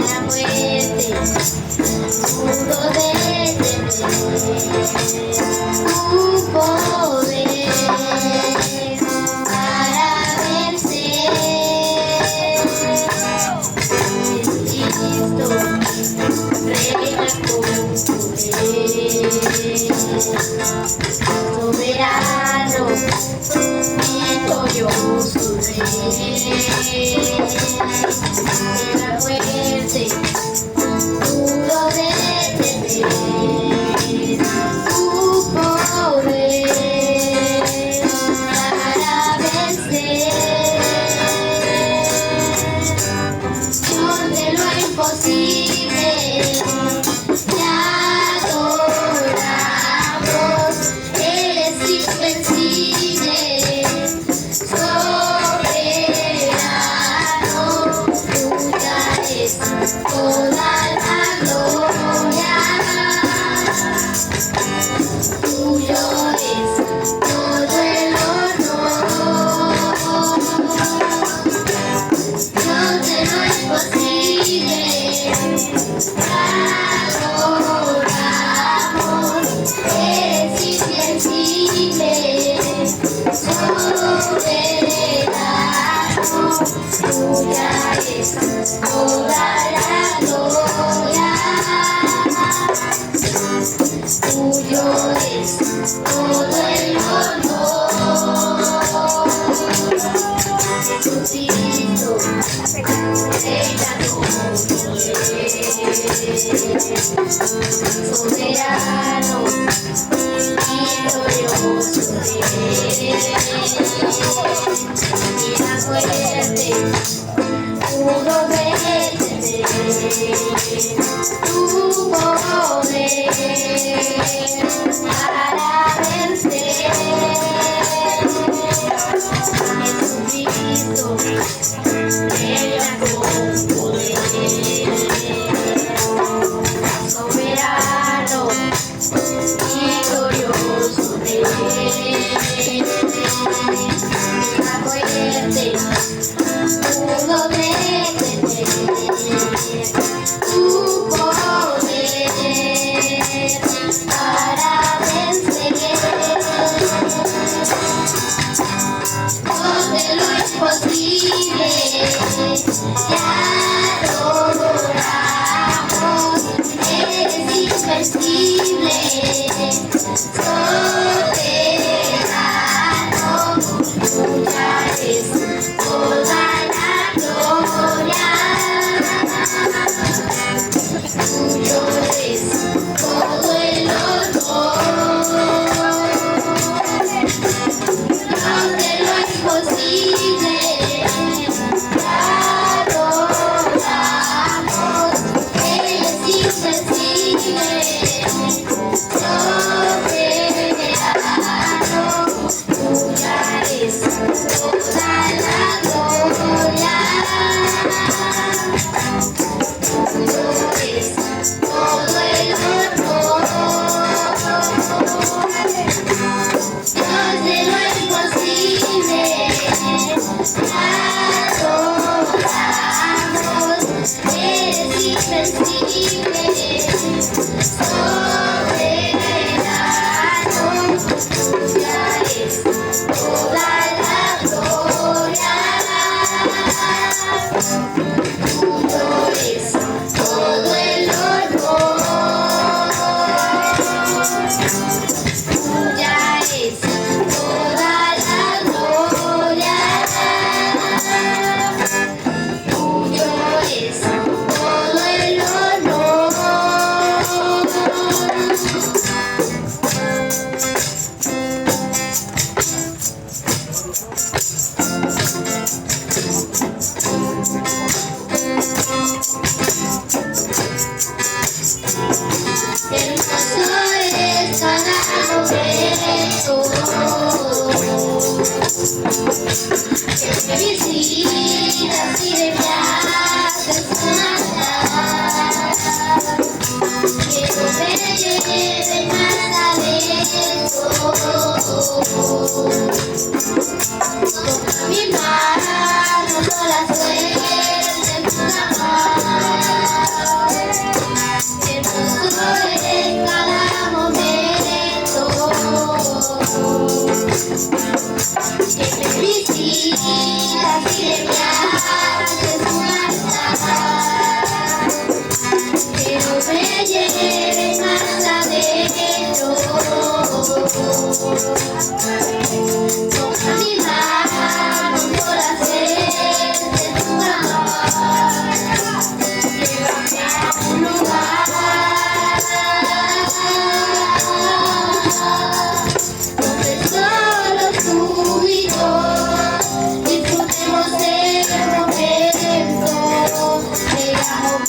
la muerte pudo detener tu poder para vencer. Jesucristo reina con poder, soberano, victorioso Rey. La muerte pudo detener tu poder para vencer. Dios de lo imposible te adoramos, Él es invencible, soberano, tuya es toda la gloria, tuyo es todo el honor. Dios de lo imposible te adoramos, eres invencible, soberano, tuya es toda la gloria, tuyo es todo el honor. Jesucristo reina con poder, soberano, victorioso Rey. Y la muerte pudo detener tu poder para vencer. Jesucristo reina con poder, soberano, victorioso Rey. La muerte pudo detener tu poder para vencer. Dios de lo imposible te adoramos, eres invencible, soberano, tuya es toda la gloria, tuyo es todo el honor. Dios de lo imposible te adoramos, eres invencible, soberano, tuya es toda la gloria, tuyo es todo el honor. Dios de lo imposible te adoramos, eres invencible, soberano, tuya es toda la gloria, tuyo es todo el honor. Tuya es toda la gloria, tuyo es todo el honor. Hermoso es cada momento que me visitas y de me haces soñar. Quiero ver más adentro. Toma mi mano, no la sueltes nunca más.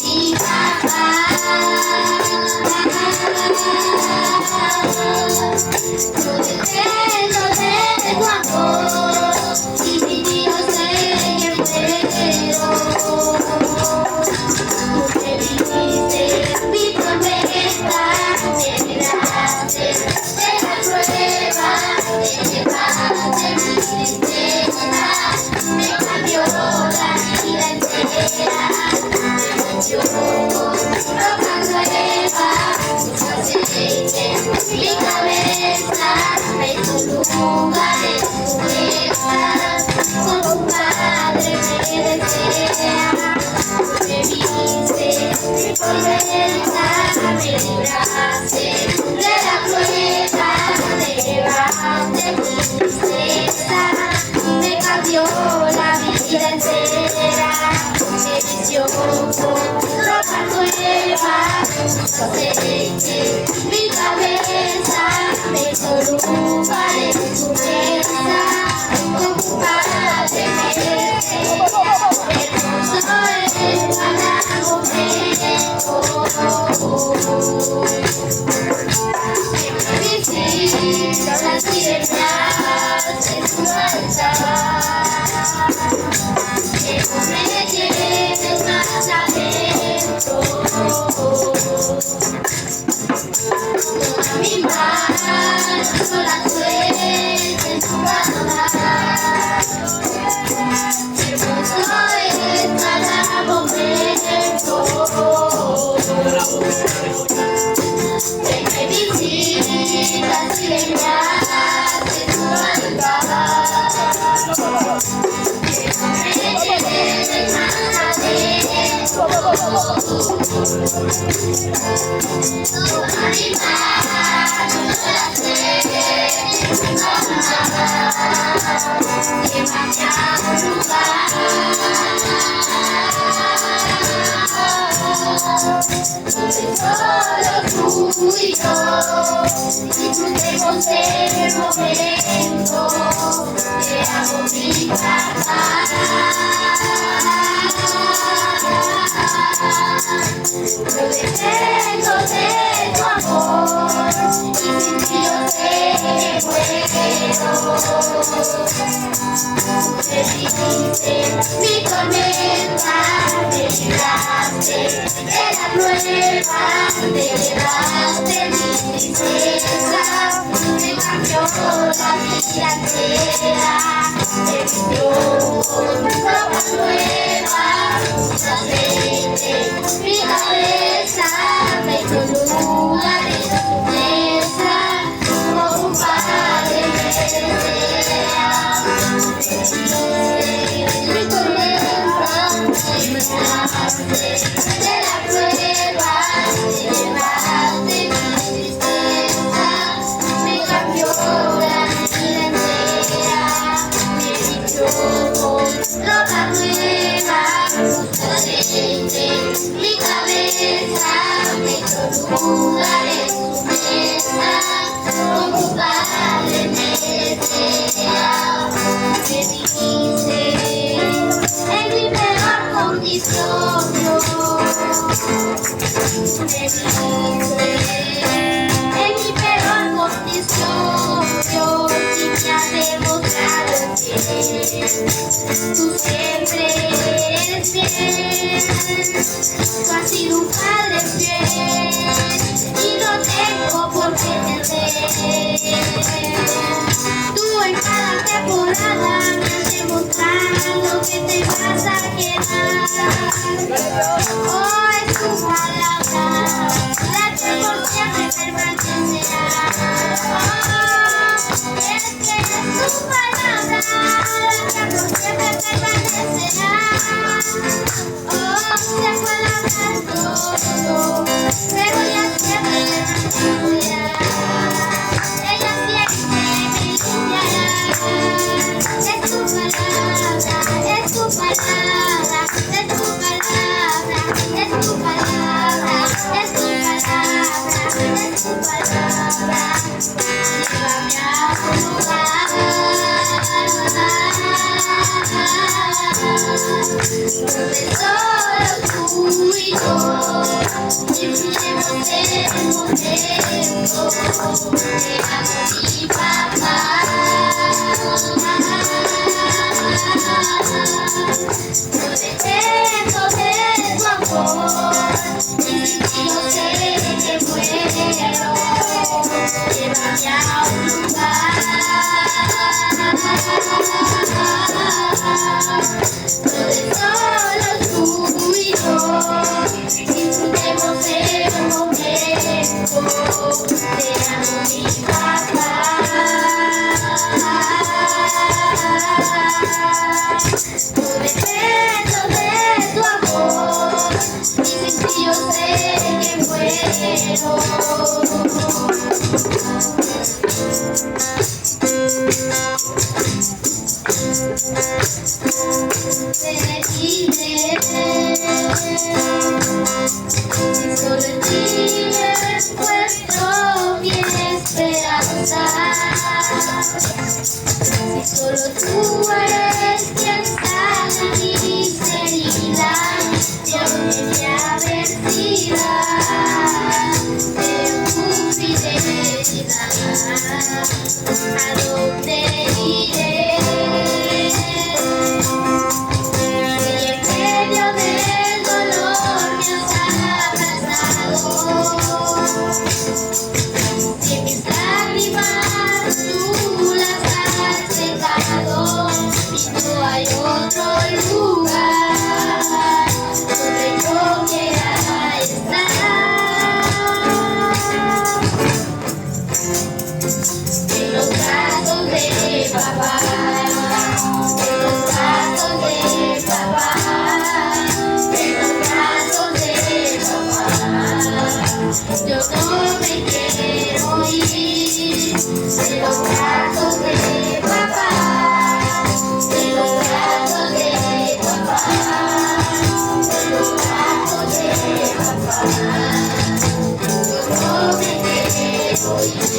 mi papá. Yo dependo de tu amor y mi Dios siempre quiero. Tú me dijiste mi promesa, me libraste de la prueba, me llevaste mi tristeza, me cambió la vida entera, me dio ropa nueva, mucho aceite, mi cabeza, me hizo lugar en tu mesa, con tu padre me desea, tú me viste, mi promesa, me libraste de la prueba, me llevaste mi tristeza, me cambió la vida entera, me vistió con ropa nueva, mucho aceite, mi cabeza, me hizo lugar en tu mesa, con tu padre me desea, hermoso es cada momento. Me visitas y detrás de tu altar, que no me lleves más adentro. Toda mi mano no la sueltes en tu altar. Hermoso es cada momento. Me visitas y detrás de tu altar, que no me lleves más adentro. Toda mi mano no la sueltes en tu altar, llévame a un lugar donde solo tú y yo disfrutemos del momento, te amo mi papá. Yo dependo de tu amor y sin ti yo sé que muero. Tú me dijiste mi tormenta, me libraste de la prueba, me llevaste mi tristeza, me cambió la vida entera, me vistió con ropa nueva, mucho aceite, mi cabeza, me dio lugar en tu mesa, como un padre me desea, mi tormenta, me libraste de la prueba, me llevaste mi tristeza, me cambió la vida entera, me vistió con ropa nueva, mucho aceite, mi cabeza, me dio lugar en tu mesa, con tu padre me desea, me dijiste en mi peor condición, me dijiste en mi peor condición, y me has demostrado que tú siempre eres fiel, tú has sido un padre fiel y no tengo por qué perder. Tú en cada temporada me has demostrado que te vas a quedar. Oh, es tu palabra la que por siempre permanecerá. Oh, es que es tu palabra la que por siempre permanecerá. Oh, se puede hablar todo, pero ya siempre permanecerá. Ella siempre me limpiará. Es tu palabra, es tu palabra, es tu palabra, es tu palabra. contento, te amo mi papá. No dependo de tu amor, y sin ti yo sé que muero. Llévame a un lugar donde solo tú y yo disfrutemos el momento. Te amo mi papá. No dependo de tu amor, y sin ti yo sé que muero. Te diré, si solo en ti encuentro mi esperanza, si solo tú eres quien sana mis heridas, y aunque mi adversidad de tu fidelidad, ¿a dónde iré? Si en medio del dolor me has abrazado, si mis lágrimas tú las has secado, y no hay otro lugar donde yo quiera estar. En los brazos de papá, en los brazos de papá, en los brazos de papá. Yo no me quiero ir, en los brazos de papá, en los brazos de papá, en los brazos de papá. Yo no me quiero ir.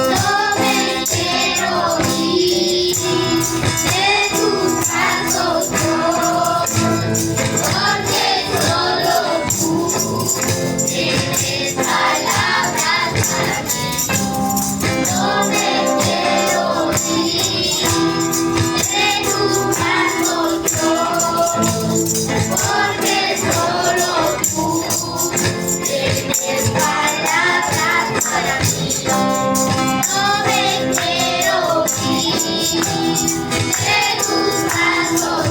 No me quiero ir de tus brazos, porque solo tú tienes palabras para mí. No me quiero ir de tus brazos, porque solo tú tienes palabras para mí. No me quiero ir de tus brazos,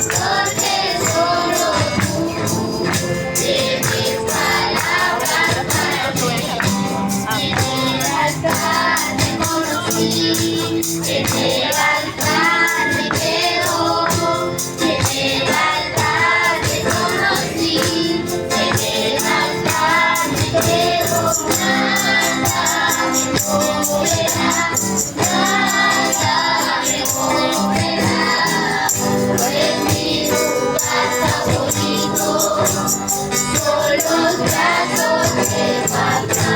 porque solo tú tienes palabras para mí. En el altar te conocí, en el altar me quedo, en el altar te conocí, en el altar me quedo. Nada me moverá, nada me moverá, pues mi lugar favorito son los brazos de papá.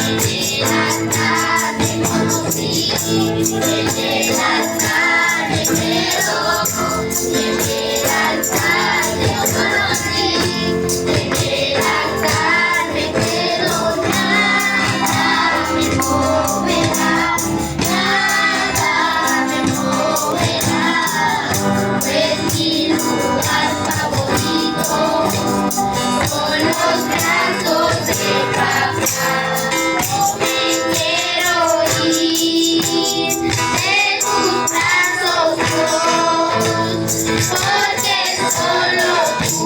En el altar te conocí, en el altar me quedo, en el altar te conocí, en el altar me quedo. Nada me moverá, nada me moverá, pues mi lugar favorito son los brazos de papá. No me quiero ir de tus brazos, porque solo tú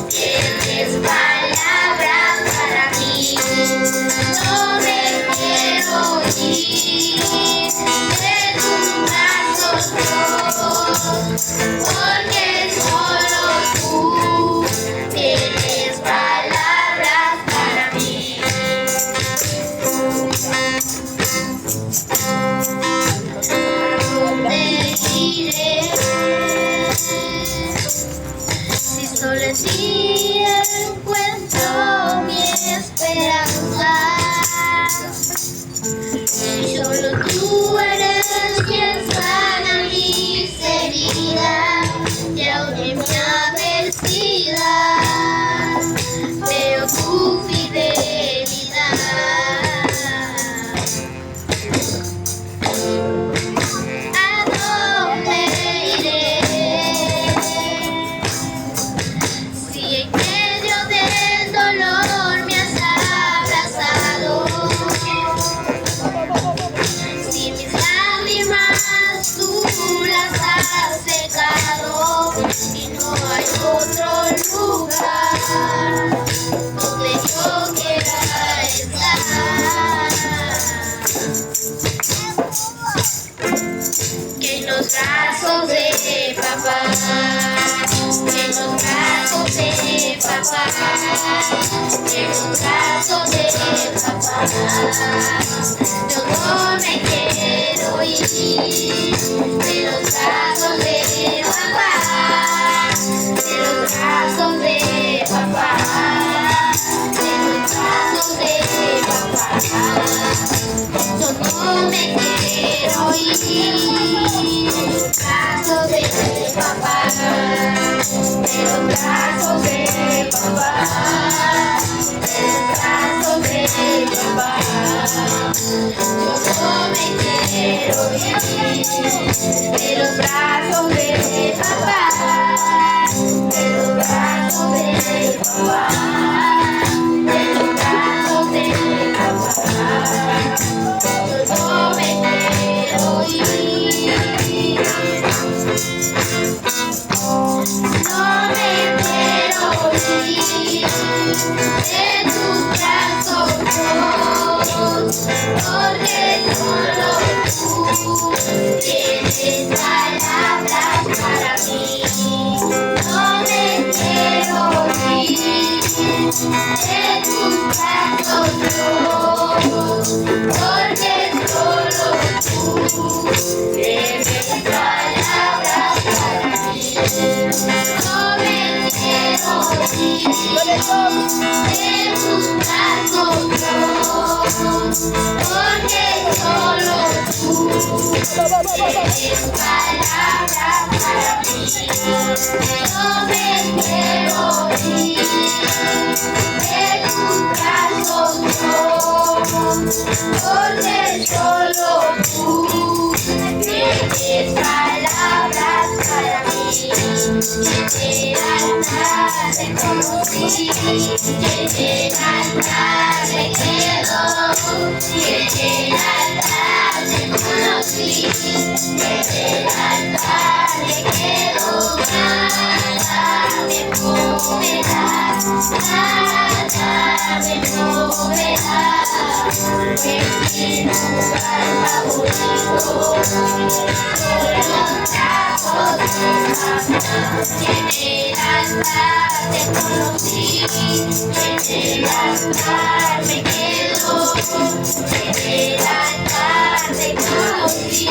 tienes palabras para mí. No me quiero ir de tus brazos, porque solo tú tienes palabras para mí. ¿A dónde iré? Si solo en ti encuentro mi esperanza, si solo tú eres quien sana mis heridas, y aunque mi adversidad brazos de papá, en los brazos de papá, en los brazos de papá. Yo no me quiero ir de los brazos de papá, de los brazos de papá, de los brazos de papá. Yo no me quiero ir de los brazos de papá, de los brazos de papá, de los brazos de papá. Yo no me quiero ir de los brazos de papá, de los brazos de papá, de los brazos de papá. Yo no me quiero ir. No me quiero ir de tus brazos, porque solo tú tienes palabras para mí. No me quiero ir de tus brazos, porque solo tú tienes palabras para mí. No me quiero ir de tus brazos, porque solo tú tienes palabras para mí. No me quiero ir de tus brazos, porque solo tú tienes palabras para mí. En el altar te conocí, en el altar me quedo, en el altar te conocí, en el altar me quedo. Nada me moverá, nada me moverá. Es mi lugar favorito, con los brazos de papá. En el altar te conocí, en el altar me quedo, en el altar te conocí,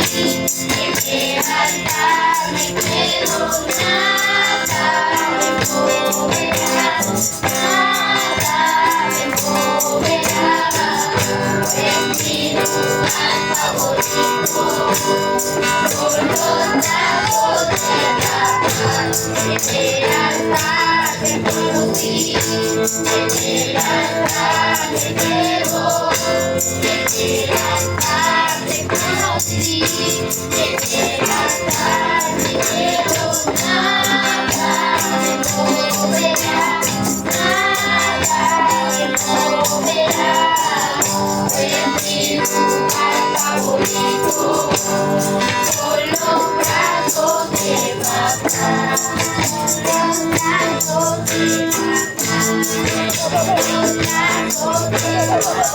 en el altar me quedo. Nada me moverá, nada me moverá. Es mi lugar favorito, con los brazos de papá. En el altar te conocí, en el altar me quedo, en el altar te conocí, en el altar me quedo. Nada me moverá, nada me moverá. Es mi lugar favorito, con los brazos de papá, los brazos de papá, los brazos de papá.